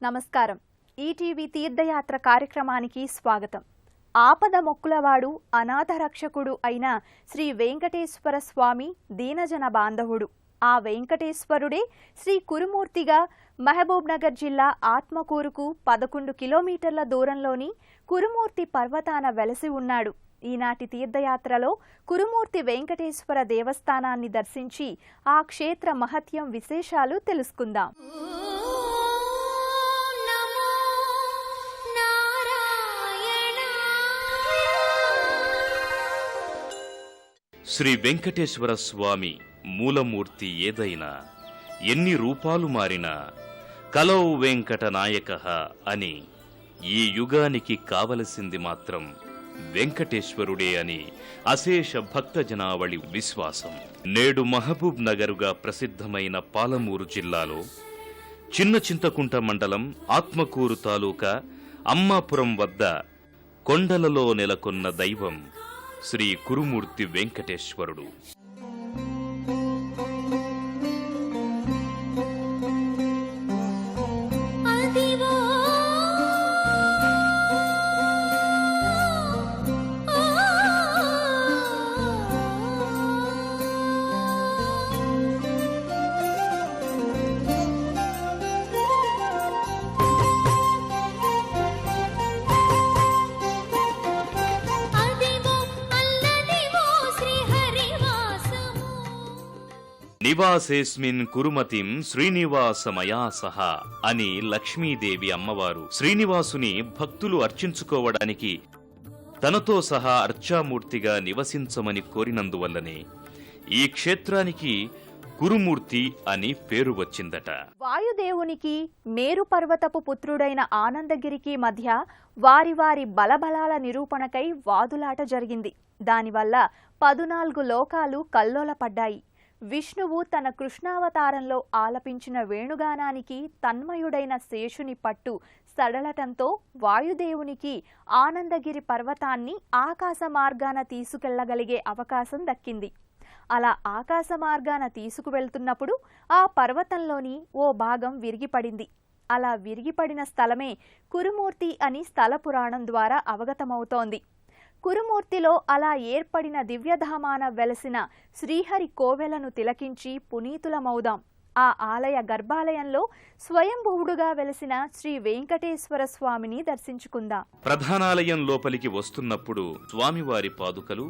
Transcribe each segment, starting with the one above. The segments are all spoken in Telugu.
నమస్కారం. ఈటీవీ తీర్థయాత్ర కార్యక్రమానికి స్వాగతం. ఆపద మొక్కులవాడు అనాథ రక్షకుడు అయిన శ్రీ వెంకటేశ్వర స్వామి దీనజన బాంధవుడు. ఆ వెంకటేశ్వరుడే శ్రీ కురుమూర్తిగా మహబూబ్ నగర్ జిల్లా ఆత్మకూరుకు 11 కిలోమీటర్ల దూరంలోని కురుమూర్తి పర్వతాన వెలసి ఉన్నాడు. ఈనాటి తీర్థయాత్రలో కురుమూర్తి వెంకటేశ్వర దేవస్థానాన్ని దర్శించి ఆ క్షేత్ర మహత్యం విశేషాలు తెలుసుకుందాం. శ్రీ వెంకటేశ్వర స్వామి మూలమూర్తి ఏదైనా ఎన్ని రూపాలు మారినా కలౌ వెంకట నాయకః అని ఈ యుగానికి కావలసింది మాత్రం వెంకటేశ్వరుడే అని అశేష భక్తజనావళి విశ్వాసం. నేడు మహబూబ్ నగరుగా ప్రసిద్ధమైన పాలమూరు జిల్లాలో చిన్న చింతకుంట మండలం ఆత్మకూరు తాలూకా అమ్మాపురం వద్ద కొండలలో నెలకొన్న దైవం శ్రీ కురుమూర్తి వెంకటేశ్వరుడు. నివాసేస్మిన్ కురుమతిం శ్రీనివాసమయా సహ అని లక్ష్మీదేవి అమ్మవారు శ్రీనివాసుని భక్తులు అర్చించుకోవడానికి తనతో సహా అర్చామూర్తిగా నివసించమని కోరినందువల్లనే ఈ క్షేత్రానికి కురుమూర్తి అని పేరు వచ్చిందట. వాయుదేవునికి మేరు పర్వతపు పుత్రుడైన ఆనందగిరికి మధ్య వారి వారి బలబలాల నిరూపణకై వాదులాట జరిగింది. దానివల్ల 14 లోకాలు కల్లోలపడ్డాయి. విష్ణువు తన కృష్ణావతారంలో ఆలపించిన వేణుగానానికి తన్మయుడైన శేషుని పట్టు సడలటంతో వాయుదేవునికి ఆనందగిరి పర్వతాన్ని ఆకాశ మార్గాన తీసుకెళ్లగలిగే అవకాశం దక్కింది. అలా ఆకాశ మార్గాన తీసుకువెళ్తున్నప్పుడు ఆ పర్వతంలోని ఓ భాగం విరిగిపడింది. అలా విరిగిపడిన స్థలమే కురుమూర్తి అని స్థల పురాణం ద్వారా అవగతమవుతోంది. కురుమూర్తిలో అలా ఏర్పడిన దివ్యధామాన వెలసిన శ్రీహరి కోవెలను తిలకించి పునీతులమౌదాం. ఆ ఆలయ గర్భాలయంలో స్వయంభువుడుగా వెలసిన శ్రీ వెంకటేశ్వర స్వామిని దర్శించుకుందాం. ప్రధానాలయం లోపలికి వస్తున్నప్పుడు స్వామివారి పాదుకలు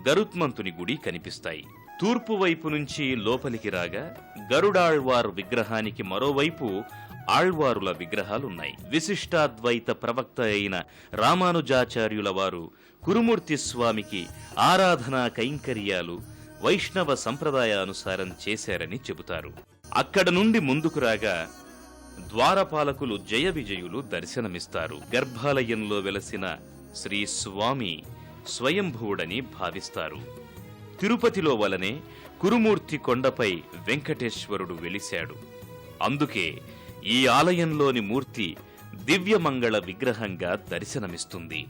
గరుత్మంతుని గుడి కనిపిస్తాయి. తూర్పు వైపు నుంచి లోపలికి రాగా గరుడాళ్వార్ విగ్రహానికి మరోవైపు ఆళ్వారుల విగ్రహాలున్నాయి. విశిష్టాద్వైత ప్రవక్త అయిన రామానుజాచార్యుల వారు కురుమూర్తి స్వామికి ఆరాధనా కైంకర్యాలు వైష్ణవ సంప్రదాయానుసారం చేశారని చెబుతారు. అక్కడ నుండి ముందుకు రాగా ద్వారపాలకులు జయ విజయులు దర్శనమిస్తారు. గర్భాలయంలో వెలసిన శ్రీ స్వామి స్వయంభువుడని భావిస్తారు. తిరుపతిలో వలనే కురుమూర్తి కొండపై వెంకటేశ్వరుడు వెలిశాడు. అందుకే ఈ ఆలయంలోని మూర్తి దివ్యమంగళ విగ్రహంగా దర్శనమిస్తుంది.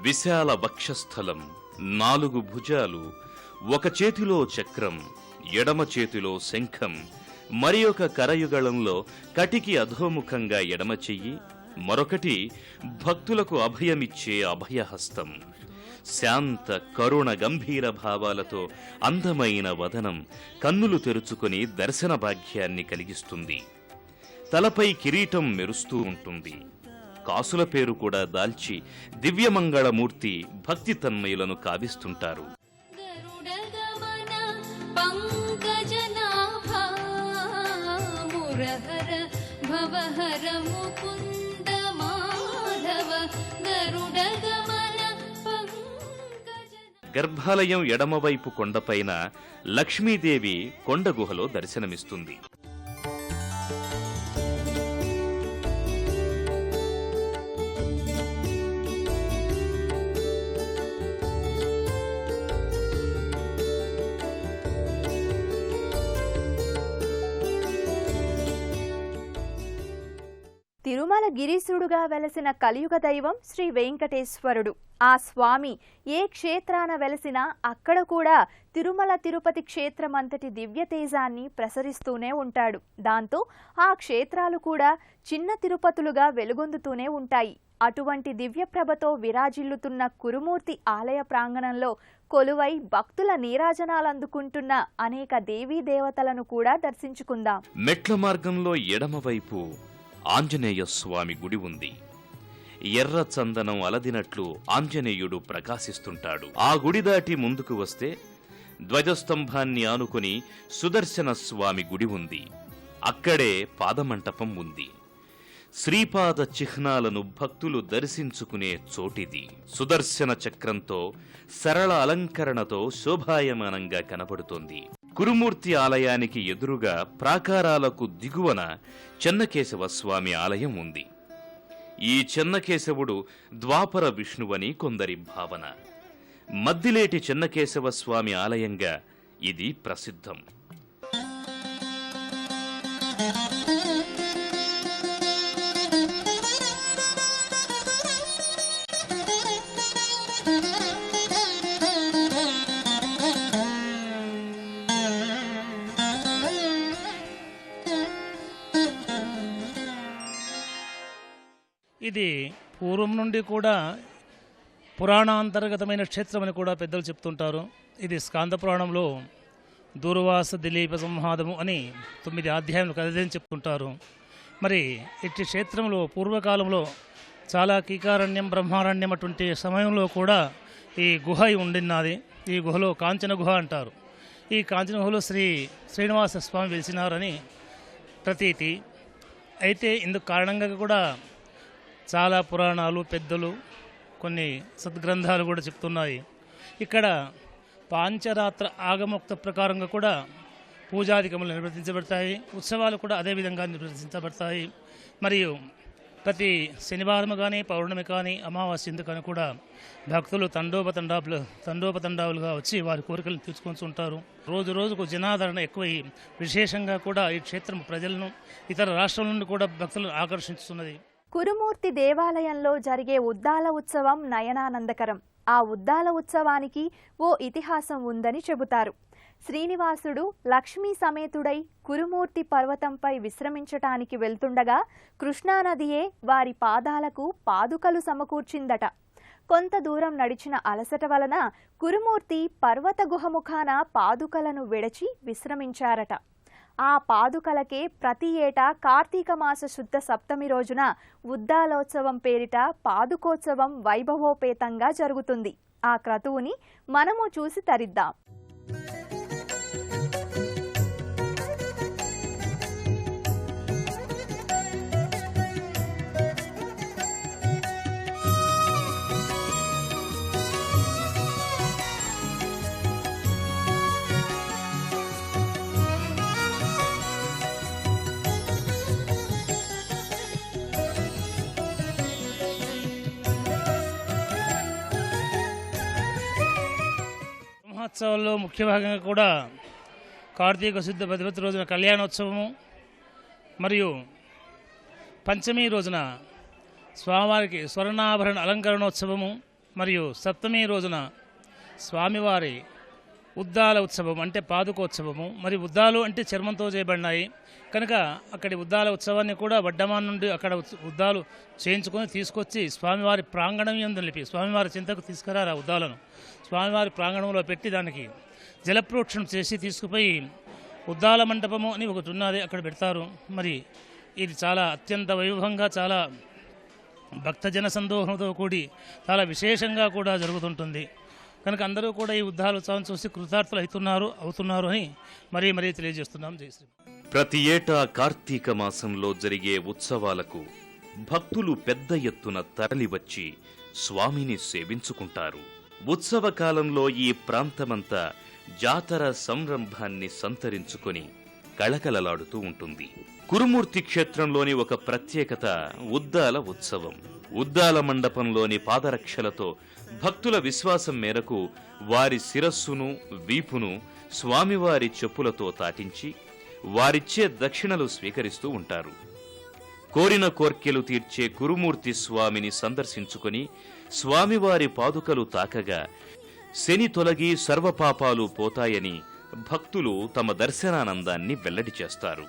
విశాల వక్షస్థలం, 4 భుజాలు, ఒక చేతిలో చక్రం, ఎడమ చేతిలో శంఖం, మరి ఒక కరయుగళంలో కటికి అధోముఖంగా ఎడమ చెయ్యి, మరొకటి భక్తులకు అభయమిచ్చే అభయహస్తం. శాంత కరుణ గంభీర భావాలతో అందమైన వదనం కన్నులు తెరుచుకొని దర్శన భాగ్యాన్ని కలిగిస్తుంది. తలపై కిరీటం మెరుస్తూ ఉంటుంది. కాసుల పేరు కూడా దాల్చి దివ్యమంగళమూర్తి భక్తి తన్మయులను కావిస్తుంటారు. గర్భాలయం ఎడమవైపు కొండపైన లక్ష్మీదేవి కొండ గుహలో దర్శనమిస్తుంది. తిరుమల గిరీశుడుగా వెలసిన కలియుగ దైవం శ్రీ వెంకటేశ్వరుడు. ఆ స్వామి ఏ క్షేత్రాన వెలసినా అక్కడ కూడా తిరుమల తిరుపతి క్షేత్రమంతటి దివ్య తేజాన్ని ప్రసరిస్తూనే ఉంటాడు. దాంతో ఆ క్షేత్రాలు కూడా చిన్న తిరుపతులుగా వెలుగొందుతూనే ఉంటాయి. అటువంటి దివ్యప్రభతో విరాజిల్లుతున్న కురుమూర్తి ఆలయ ప్రాంగణంలో కొలువై భక్తుల నీరాజనాలందుకుంటున్న అనేక దేవీ దేవతలను కూడా దర్శించుకుందాం. మెట్ల మార్గంలో ఎడమవైపు ఆంజనేయ స్వామి గుడి ఉంది. ఎర్ర చందనం అలదినట్లు ఆంజనేయుడు ప్రకాశిస్తుంటాడు. ఆ గుడి దాటి ముందుకు వస్తే ధ్వజస్తంభాన్ని ఆనుకుని సుదర్శన స్వామి గుడి ఉంది. అక్కడే పాదమంటపం ఉంది. శ్రీపాద చిహ్నాలను భక్తులు దర్శించుకునే చోటిది. సుదర్శన చక్రంతో సరళ అలంకరణతో శోభాయమానంగా కనబడుతోంది. కురుమూర్తి ఆలయానికి ఎదురుగా ప్రాకారాలకు దిగువన చెన్నకేశవ స్వామి ఆలయం ఉంది. ఈ చెన్నకేశవుడు ద్వాపర విష్ణువని కొందరి భావన. మద్దిలేటి చెన్నకేశవ స్వామి ఆలయంగా ఇది ప్రసిద్ధం. ఇది పూర్వం నుండి కూడా పురాణాంతర్గతమైన క్షేత్రమని కూడా పెద్దలు చెప్తుంటారు. ఇది స్కాంద పురాణంలో దూర్వాస దిలీప సంవాదము అని 9 అధ్యాయములు కథని చెప్తుంటారు. మరి ఇట్టి క్షేత్రంలో పూర్వకాలంలో చాలా కీకారణ్యం బ్రహ్మారణ్యం అటువంటి సమయంలో కూడా ఈ గుహ ఉండిన్నది. ఈ గుహలో కాంచన గుహ అంటారు. ఈ కాంచన గుహలో శ్రీనివాస స్వామి వెలిసినారని ప్రతీతి. అయితే ఇందుకు కారణంగా కూడా చాలా పురాణాలు పెద్దలు కొన్ని సద్గ్రంథాలు కూడా చెప్తున్నాయి. ఇక్కడ పాంచరాత్ర ఆగమోక్త ప్రకారంగా కూడా పూజాధికములు నిర్వర్తించబడతాయి. ఉత్సవాలు కూడా అదేవిధంగా నిర్వర్తించబడతాయి. మరియు ప్రతి శనివారం కానీ పౌర్ణమి కానీ అమావాస్య కానీ కూడా భక్తులు తండోపతండాలుగా వచ్చి వారి కోరికలను తీర్చుకొని ఉంటారు. రోజు రోజుకు జనాదరణ ఎక్కువై విశేషంగా కూడా ఈ క్షేత్రం ప్రజలను ఇతర రాష్ట్రాల నుండి కూడా భక్తులను ఆకర్షిస్తున్నది. కురుమూర్తి దేవాలయంలో జరిగే ఉద్దాల ఉత్సవం నయనానందకరం. ఆ ఉద్దాల ఉత్సవానికి ఓ ఇతిహాసం ఉందని చెబుతారు. శ్రీనివాసుడు లక్ష్మీ సమేతుడై కురుమూర్తి పర్వతంపై విశ్రమించటానికి వెళ్తుండగా కృష్ణానదియే వారి పాదాలకు పాదుకలు సమకూర్చిందట. కొంత దూరం నడిచిన అలసట వలన కురుమూర్తి పర్వత గుహముఖాన పాదుకలను విడచి విశ్రమించారట. ఆ పాదుకలకే ప్రతి ఏటా కార్తీక మాస శుద్ధ సప్తమి రోజున ఉద్దాలోత్సవం పేరిట పాదుకోత్సవం వైభవోపేతంగా జరుగుతుంది. ఆ క్రతువుని మనము చూసి తరిద్దాం. బ్రహ్మోత్సవాల్లో ముఖ్య భాగంగా కూడా కార్తీక శుద్ధ 10వ రోజున కళ్యాణోత్సవము, మరియు పంచమి రోజున స్వామివారికి స్వర్ణాభరణ అలంకరణోత్సవము, మరియు సప్తమి రోజున స్వామివారి ఉద్దాల ఉత్సవం అంటే పాదుకోత్సవము. మరి ఉద్దాలు అంటే చర్మంతో చేయబడినాయి కనుక అక్కడి ఉద్దాల ఉత్సవాన్ని కూడా వడ్డమాన్ నుండి అక్కడ ఉద్దాలు చేయించుకొని తీసుకొచ్చి స్వామివారి ప్రాంగణం యందు నిలిపి స్వామివారి చింతకు తీసుకురారు. ఆ ఉద్దాలను స్వామివారి ప్రాంగణంలో పెట్టి దానికి జలప్రోక్షణం చేసి తీసుకుపోయి ఉద్దాల మండపము అని ఒకటి ఉన్నది, అక్కడ పెడతారు. మరి ఇది చాలా అత్యంత వైభవంగా చాలా భక్తజన సందోహంతో కూడి చాలా విశేషంగా కూడా జరుగుతుంటుంది. కనుక అందరూ కూడా ఈ ఉత్సవం చూసి కృతార్థులు అవుతున్నారు అని మరీ తెలియజేస్తున్నాం. జయశ్రీ. ప్రతి ఏటా కార్తీక మాసంలో జరిగే ఉత్సవాలకు భక్తులు పెద్ద ఎత్తున తరలివచ్చి స్వామిని సేవించుకుంటారు. ఉత్సవ కాలంలో ఈ ప్రాంతమంతా జాతర సంరంభాన్ని సంతరించుకొని కళకళలాడుతూ ఉంటుంది. కురుమూర్తి క్షేత్రంలోని ఒక ప్రత్యేకత ఉద్దాల ఉత్సవం. ఉద్దాల మండపంలోని పాదరక్షలతో భక్తుల విశ్వాసం మేరకు వారి శిరస్సును, వీపును స్వామివారి చెప్పులతో తాటించి వారిచ్చే దక్షిణలు స్వీకరిస్తూ ఉంటారు. కోరిన కోర్కెలు తీర్చే కురుమూర్తి స్వామిని సందర్శించుకొని స్వామివారి పాదుకలు తాకగా శని తొలగి సర్వపాపాలు పోతాయని భక్తులు తమ దర్శనానందాన్ని వెల్లడి చేస్తారు.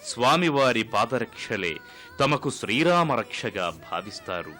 స్వామివారి పాదరక్షలే తమకు శ్రీరామరక్షగా భావిస్తారు.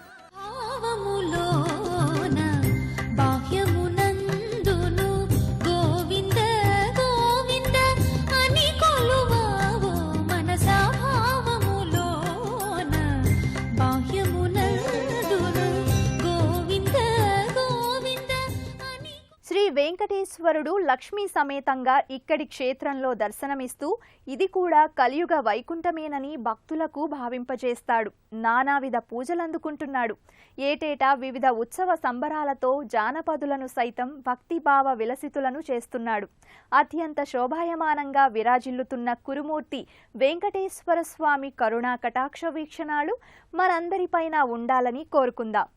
వెంకటేశ్వరుడు లక్ష్మీ సమేతంగా ఇక్కడి క్షేత్రంలో దర్శనమిస్తూ ఇది కూడా కలియుగ వైకుంఠమేనని భక్తులకు భావింపజేస్తాడు. నానావిధ పూజలందుకుంటున్నాడు. ఏటేటా వివిధ ఉత్సవ సంబరాలతో జానపదులను సైతం భక్తిభావ విలసితులను చేస్తున్నాడు. అత్యంత శోభాయమానంగా విరాజిల్లుతున్న కురుమూర్తి వెంకటేశ్వర స్వామి కరుణా కటాక్ష వీక్షణాలు మనందరిపైన ఉండాలని కోరుకుందాం.